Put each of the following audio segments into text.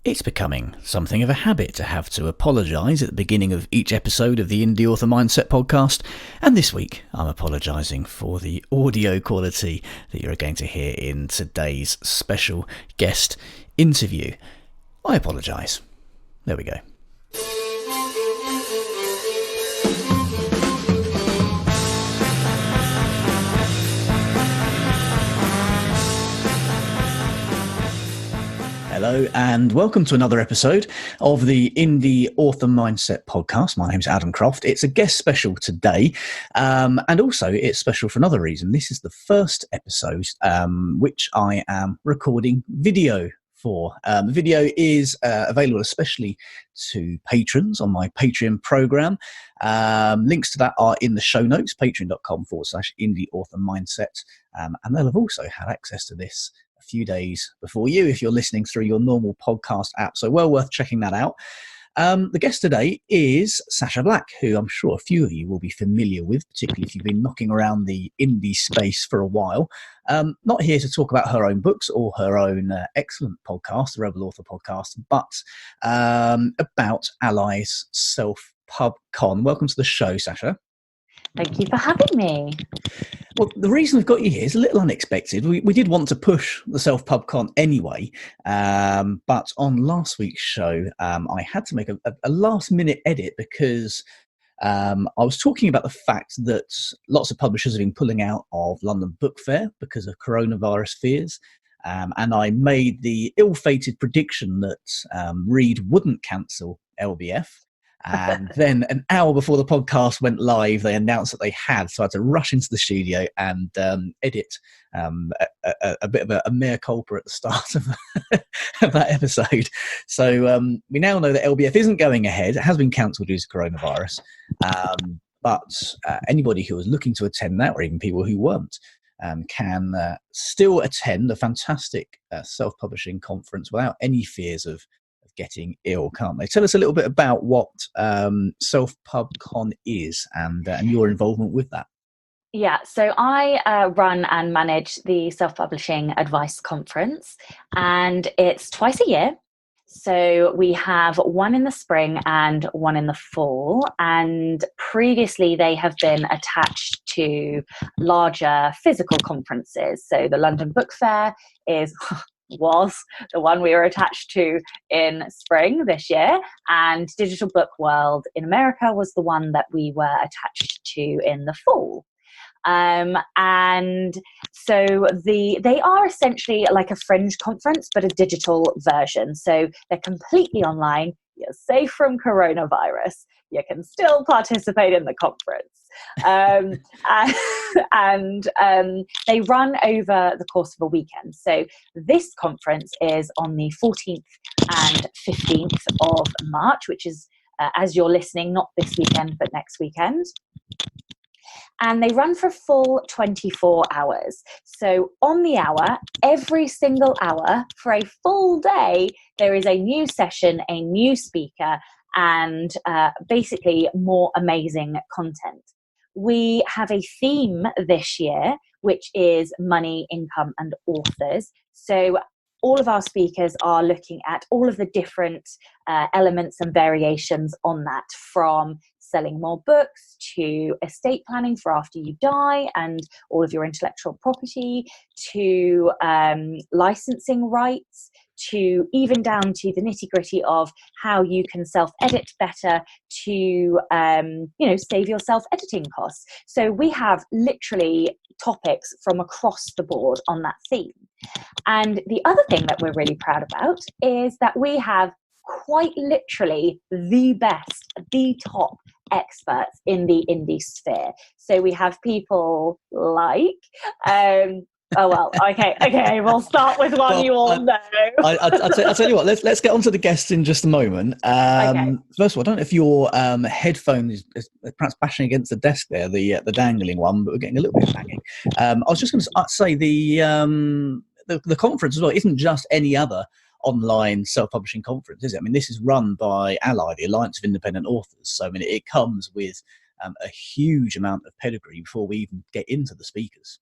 It's becoming something of a habit to have to apologise at the beginning of each episode of the Indie Author Mindset podcast, and this week I'm apologising for the audio quality that you're going to hear in today's special guest interview. I apologise. There we go. Hello and welcome to another episode of the Indie Author Mindset podcast. My name's Adam Croft. It's a guest special today, and also it's special for another reason. This is the first episode which I am recording video for. The video is available especially to patrons on my Patreon program. Links to that are in the show notes, patreon.com/Indie Author Mindset, and they'll have also had access to this few days before you if you're listening through your normal podcast app, so well worth checking that out. The guest today is Sacha Black, who I'm sure a few of you will be familiar with, particularly if you've been knocking around the indie space for a while. Not here to talk about her own books or her own excellent podcast, the Rebel Author podcast, but about Ally's SelfPubCon. Welcome to the show, Sacha. Thank you for having me. Well, the reason we've got you here is a little unexpected. We did want to push the SelfPubCon anyway, but on last week's show, I had to make a last-minute edit because I was talking about the fact that lots of publishers have been pulling out of London Book Fair because of coronavirus fears, and I made the ill-fated prediction that Reed wouldn't cancel LBF. And then an hour before the podcast went live, they announced that they had. So I had to rush into the studio and edit a bit of a mea culpa at the start of, of that episode. So we now know that LBF isn't going ahead. It has been cancelled due to coronavirus. But anybody who was looking to attend that, or even people who weren't, can still attend a fantastic self-publishing conference without any fears of getting ill, can't they? Tell us a little bit about what SelfPubCon is and your involvement with that. Yeah, so I run and manage the Self-Publishing Advice Conference, and it's twice a year. So we have one in the spring and one in the fall, and previously they have been attached to larger physical conferences. So the London Book Fair was the one we were attached to in spring this year, and Digital Book World in America was the one that we were attached to in the fall. And so they are essentially like a fringe conference, but a digital version. So they're completely online. You're safe from coronavirus. You can still participate in the conference. And they run over the course of a weekend. So this conference is on the 14th and 15th of March, which is, as you're listening, not this weekend, but next weekend. And they run for a full 24 hours. So on the hour, every single hour for a full day, there is a new session, a new speaker, and basically more amazing content. We have a theme this year, which is money, income, and authors. So all of our speakers are looking at all of the different elements and variations on that, from selling more books to estate planning for after you die and all of your intellectual property, to licensing rights, to even down to the nitty-gritty of how you can self-edit better to save yourself editing costs. So we have literally topics from across the board on that theme. And the other thing that we're really proud about is that we have quite literally the best, the top experts in the indie sphere. So we have people like okay, we'll start with one you all know. I'll tell you what, let's get on to the guests in just a moment. Okay. First of all, I don't know if your headphone is perhaps bashing against the desk there, the dangling one, but we're getting a little bit of banging. I was just going to say the conference as well isn't just any other online self-publishing conference, is it? I mean, this is run by Ally, the Alliance of Independent Authors. So, I mean, it comes with a huge amount of pedigree before we even get into the speakers.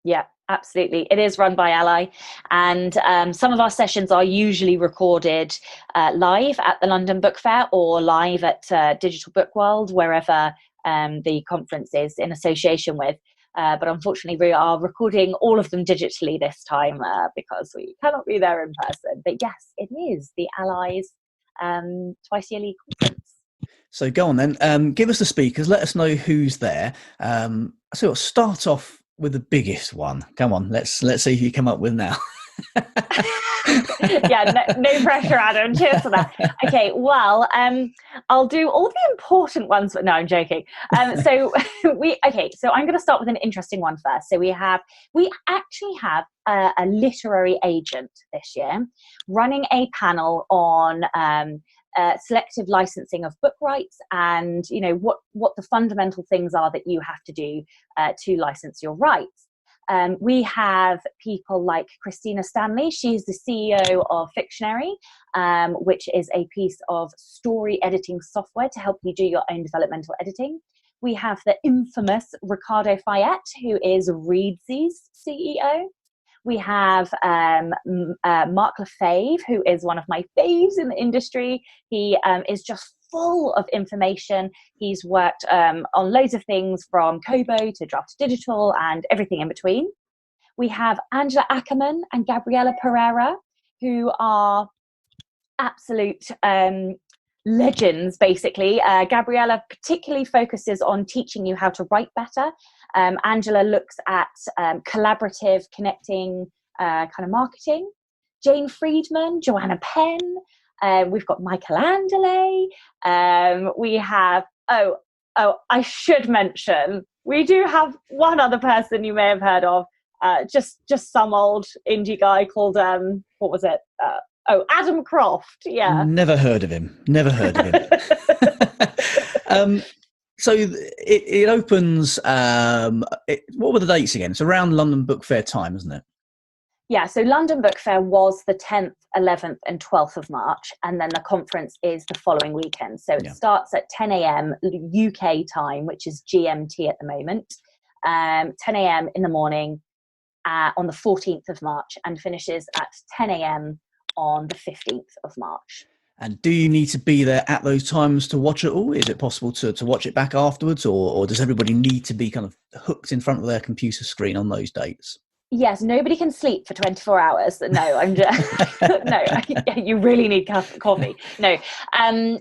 Yeah, Absolutely. It is run by Ally. And some of our sessions are usually recorded live at the London Book Fair or live at Digital Book World, wherever the conference is in association with. But unfortunately, we are recording all of them digitally this time because we cannot be there in person. But yes, it is the Allies twice yearly conference. So go on then. Give us the speakers. Let us know who's there. So we'll start off with the biggest one. Come on, let's see who you come up with now. Yeah, no pressure, Adam. Cheers for that. Okay, well, I'll do all the important ones, but no, I'm joking. So I'm going to start with an interesting one first. So we actually have a literary agent this year running a panel on selective licensing of book rights, and what the fundamental things are that you have to do to license your rights. We have people like Christina Stanley. She's the CEO of Fictionary, which is a piece of story editing software to help you do your own developmental editing. We have the infamous Ricardo Fayette, who is Readsy's CEO. We have Mark Lefebvre, who is one of my faves in the industry. He is just full of information. He's worked on loads of things from Kobo to Draft Digital and everything in between. We have Angela Ackerman and Gabriela Pereira, who are absolute legends, basically. Gabriela particularly focuses on teaching you how to write better. Angela looks at collaborative, connecting kind of marketing. Jane Friedman, Joanna Penn. We've got Michelangelo. We have, I should mention, we do have one other person you may have heard of, just some old indie guy called, what was it? Adam Croft. Yeah. Never heard of him. So it opens, what were the dates again? It's around London Book Fair time, isn't it? Yeah, so London Book Fair was the 10th, 11th and 12th of March, and then the conference is the following weekend. So it starts at 10 a.m. UK time, which is GMT at the moment, 10 a.m. in the morning on the 14th of March, and finishes at 10 a.m. on the 15th of March. And do you need to be there at those times to watch it all? Is it possible to watch it back afterwards, or does everybody need to be kind of hooked in front of their computer screen on those dates? Yes, nobody can sleep for 24 hours. No, I'm just, no, you really need coffee. No.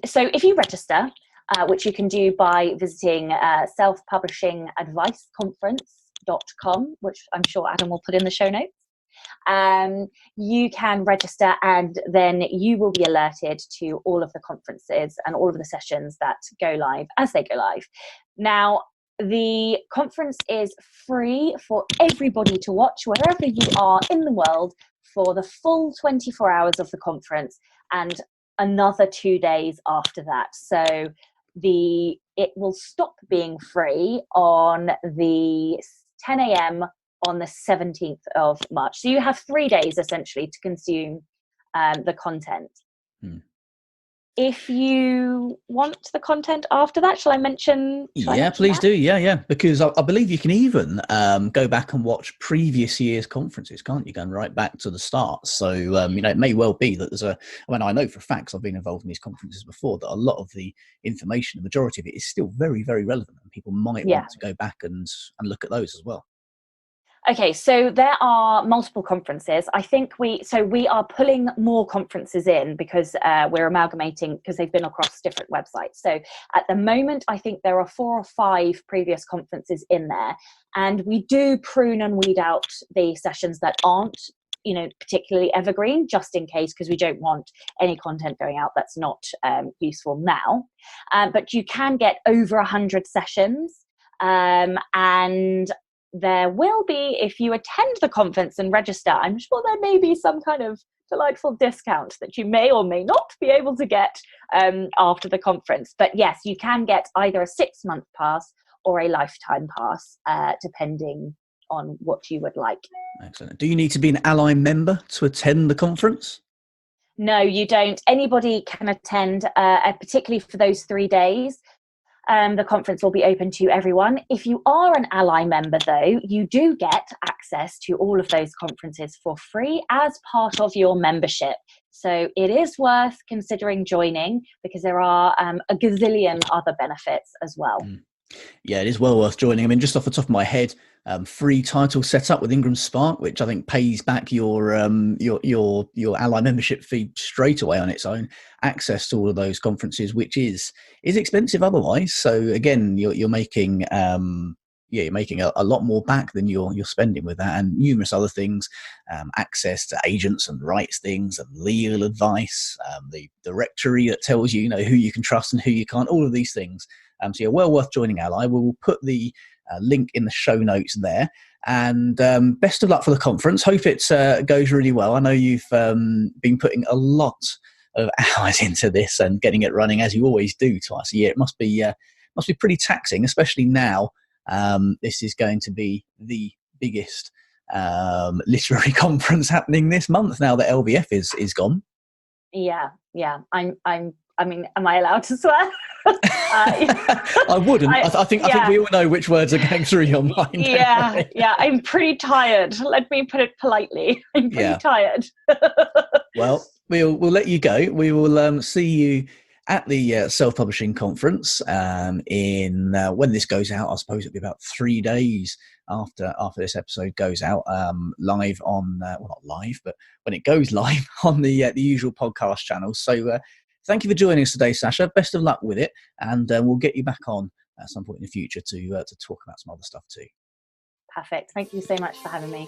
So if you register, which you can do by visiting SelfPubConference.com, which I'm sure Adam will put in the show notes. You can register, and then you will be alerted to all of the conferences and all of the sessions that go live as they go live. Now, the conference is free for everybody to watch wherever you are in the world for the full 24 hours of the conference and another 2 days after that. So it will stop being free on the 10 a.m. on the 17th of March. So you have 3 days essentially to consume the content. If you want the content after that, shall I mention? Please do. Yeah. Because I believe you can even go back and watch previous year's conferences, can't you? Going right back to the start. So, it may well be that I know for a fact, 'cause I've been involved in these conferences before, that a lot of the information, the majority of it is still very, very relevant, and people might want to go back and look at those as well. Okay, so there are multiple conferences. I think we are pulling more conferences in because we're amalgamating, because they've been across different websites. So at the moment, I think there are 4 or 5 previous conferences in there, and we do prune and weed out the sessions that aren't, particularly evergreen, just in case, because we don't want any content going out that's not useful now. But you can get over 100 sessions, and there will be, if you attend the conference and register, I'm sure there may be some kind of delightful discount that you may or may not be able to get after the conference. But yes, you can get either a 6-month pass or a lifetime pass, depending on what you would like. Excellent. Do you need to be an Ally member to attend the conference? No, you don't. Anybody can attend, particularly for those 3 days. The conference will be open to everyone. If you are an ally member, though, you do get access to all of those conferences for free as part of your membership. So it is worth considering joining, because there are a gazillion other benefits as well. Yeah, it is well worth joining. I mean, just off the top of my head, free title set up with Ingram Spark, which I think pays back your ally membership fee straight away on its own. Access to all of those conferences, which is expensive otherwise. So again, you're making you're making a lot more back than you're spending with that, and numerous other things. Access to agents and rights things, and legal advice, the directory that tells you who you can trust and who you can't. All of these things. So you're well worth joining Ally. We will put the link in the show notes there. And best of luck for the conference. Hope it goes really well. I know you've been putting a lot of hours into this and getting it running, as you always do twice a year. It must be pretty taxing, especially now. This is going to be the biggest literary conference happening this month, now that LBF is gone. Yeah. I mean, am I allowed to swear? I wouldn't. I think we all know which words are going through your mind. Yeah. I'm pretty tired. Let me put it politely. I'm pretty tired. Well, we'll let you go. We will see you at the self-publishing conference in when this goes out. I suppose it'll be about 3 days after this episode goes out, live on not live, but when it goes live on the usual podcast channels. So thank you for joining us today, Sacha. Best of luck with it, and we'll get you back on at some point in the future to talk about some other stuff too. Perfect. Thank you so much for having me.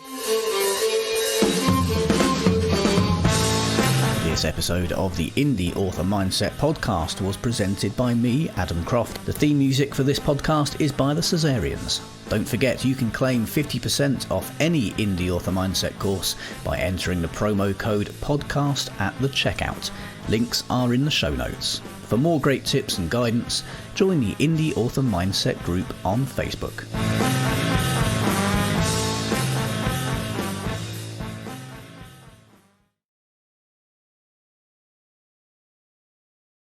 This episode of the Indie Author Mindset podcast was presented by me, Adam Croft. The theme music for this podcast is by the Caesareans. Don't forget, you can claim 50% off any Indie Author Mindset course by entering the promo code podcast at the checkout. Links are in the show notes. For more great tips and guidance, join the Indie Author Mindset group on Facebook.